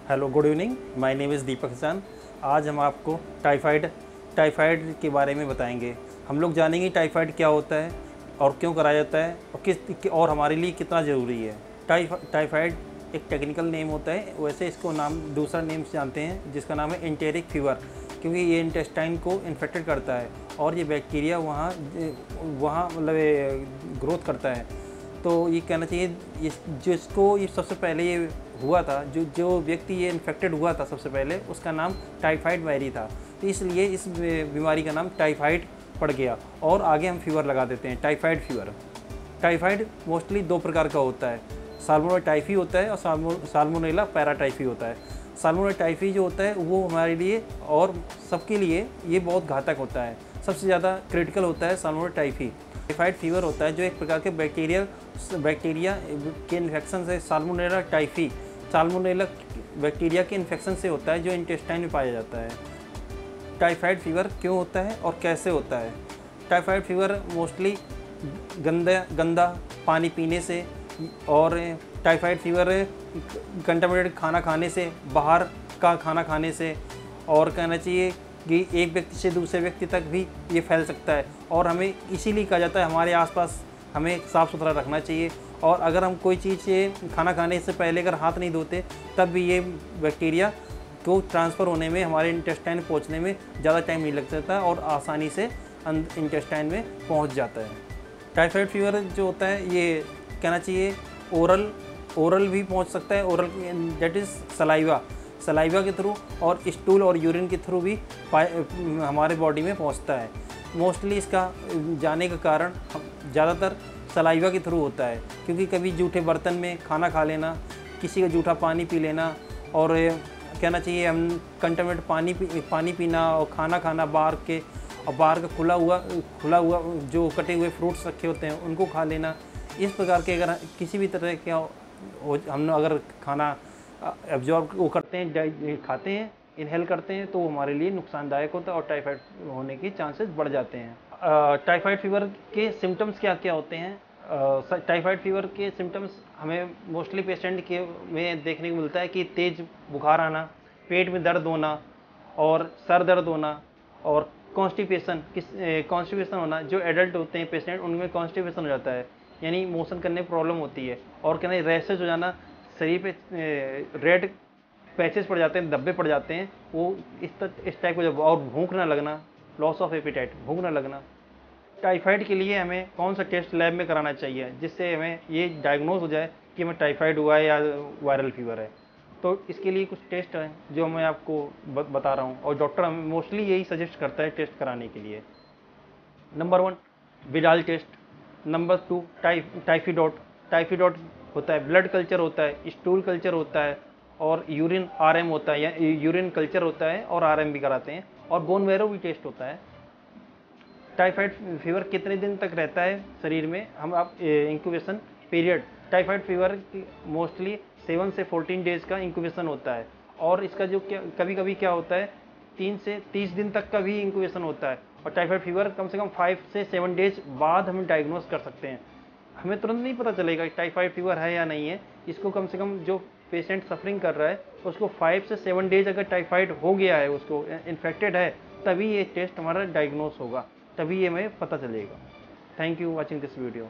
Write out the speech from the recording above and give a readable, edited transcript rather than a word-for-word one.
Hello, good evening. My name is Deepak Hasan. आज हम आपको टाइफाइड के बारे में बताएंगे। हम लोग जानेंगे टाइफाइड क्या होता है और क्यों कराया जाता है और हमारे लिए कितना ज़रूरी है। टाइफाइड एक टेक्निकल नेम होता है, वैसे इसको दूसरा नेम से जानते हैं जिसका नाम है एंटेरिक फीवर, क्योंकि ये इंटेस्टाइन को इन्फेक्टेड करता है और ये बैक्टीरिया वहाँ मतलब ग्रोथ करता है। तो ये कहना चाहिए ये सबसे पहले ये हुआ था, जो व्यक्ति ये इन्फेक्टेड हुआ था सबसे पहले, उसका नाम टाइफाइड मैरी था। तो इसलिए इस बीमारी का नाम टाइफाइड पड़ गया और आगे हम फीवर लगा देते हैं, टाइफाइड फीवर। टाइफाइड मोस्टली दो प्रकार का होता है, साल्मोनेला टाइफी होता है और साल्मोनेला पैराटाइफी होता है। साल्मोनेला टाइफी जो होता है वो हमारे लिए और सबके लिए ये बहुत घातक होता है। सबसे ज़्यादा क्रिटिकल होता है साल्मोनेला टाइफी। टाइफाइड फीवर होता है जो एक प्रकार के बैक्टीरिया के इन्फेक्शन से, साल्मोनेला टाइफी साल्मोनेला बैक्टीरिया के इन्फेक्शन से होता है जो इंटेस्टाइन में पाया जाता है। टाइफाइड फीवर क्यों होता है और कैसे होता है? टाइफाइड फीवर मोस्टली गंदा पानी पीने से, और टाइफाइड फीवर कंटामिनेटेड खाना खाने से, बाहर का खाना खाने से, और कहना चाहिए कि एक व्यक्ति से दूसरे व्यक्ति तक भी ये फैल सकता है। और हमें इसीलिए कहा जाता है हमारे आसपास हमें साफ़ सुथरा रखना चाहिए, और अगर हम कोई चीज़ से खाना खाने से पहले अगर हाथ नहीं धोते तब भी ये बैक्टीरिया को ट्रांसफ़र होने में, हमारे इंटेस्टाइन पहुंचने में ज़्यादा टाइम नहीं लग सकता और आसानी से इंटेस्टाइन में पहुंच जाता है। टाइफाइड फीवर जो होता है ये कहना चाहिए ओरल भी पहुंच सकता है, ओरल दैट इज़ सलाइवा के थ्रू, और स्टूल और यूरिन के थ्रू भी हमारे बॉडी में पहुंचता है। मोस्टली इसका जाने का कारण ज़्यादातर सलाइवा के थ्रू होता है, क्योंकि कभी जूठे बर्तन में खाना खा लेना, किसी का जूठा पानी पी लेना, और कहना चाहिए हम कंटामिनेटेड पानी पीना और खाना खाना बाहर का खुला हुआ जो कटे हुए फ्रूट्स रखे होते हैं उनको खा लेना। इस प्रकार के अगर किसी भी तरह के हम अगर खाना एब्जॉर्ब वो करते हैं, खाते हैं, इनहेल करते हैं, तो हमारे लिए नुकसानदायक होता है और टाइफाइड होने के चांसेस बढ़ जाते हैं। टाइफाइड फीवर के सिम्टम्स क्या क्या होते हैं? टाइफाइड फीवर के सिम्टम्स हमें मोस्टली पेशेंट के में देखने को मिलता है कि तेज़ बुखार आना, पेट में दर्द होना और सर दर्द होना, और कॉन्स्टिपेशन होना। जो एडल्ट होते हैं पेशेंट, उनमें कॉन्स्टिपेशन हो जाता है, यानी मोशन करने में प्रॉब्लम होती है, और कहना रैशेज हो जाना, शरीर पे रेड पैचेस पड़ जाते हैं, धब्बे पड़ जाते हैं, वो इस टाइप का। और भूख ना लगना, लॉस ऑफ एपिटाइट, भूख ना लगना। टाइफाइड के लिए हमें कौन सा टेस्ट लैब में कराना चाहिए जिससे हमें ये डायग्नोज हो जाए कि हमें टाइफाइड हुआ है या वायरल फीवर है? तो इसके लिए कुछ टेस्ट हैं जो मैं आपको बता रहा हूँ, और डॉक्टर हमें मोस्टली यही सजेस्ट करता है टेस्ट कराने के लिए। Number 1 Widal test. Number 2 Typhidot होता है, ब्लड कल्चर होता है, स्टूल कल्चर होता है, और यूरिन आरएम होता है, या यूरिन कल्चर होता है और आरएम भी कराते हैं, और बोन मैरो भी टेस्ट होता है। टाइफाइड फीवर कितने दिन तक रहता है शरीर में? Incubation period, typhoid fever mostly 7 से 14 डेज का इंक्यूबेशन होता है, और इसका जो कभी कभी क्या होता है 3 से 30 दिन तक का भी इंक्यूबेशन होता है। और टाइफाइड फीवर कम से कम 5 से 7 डेज बाद हम डायग्नोस कर सकते हैं। हमें तुरंत नहीं पता चलेगा कि टाइफाइड फीवर है या नहीं है। इसको कम से कम जो पेशेंट सफरिंग कर रहा है उसको 5 से 7 डेज अगर टाइफाइड हो गया है, उसको इन्फेक्टेड है, तभी ये टेस्ट हमारा डायग्नोस होगा, तभी ये हमें पता चलेगा। Thank you watching this video.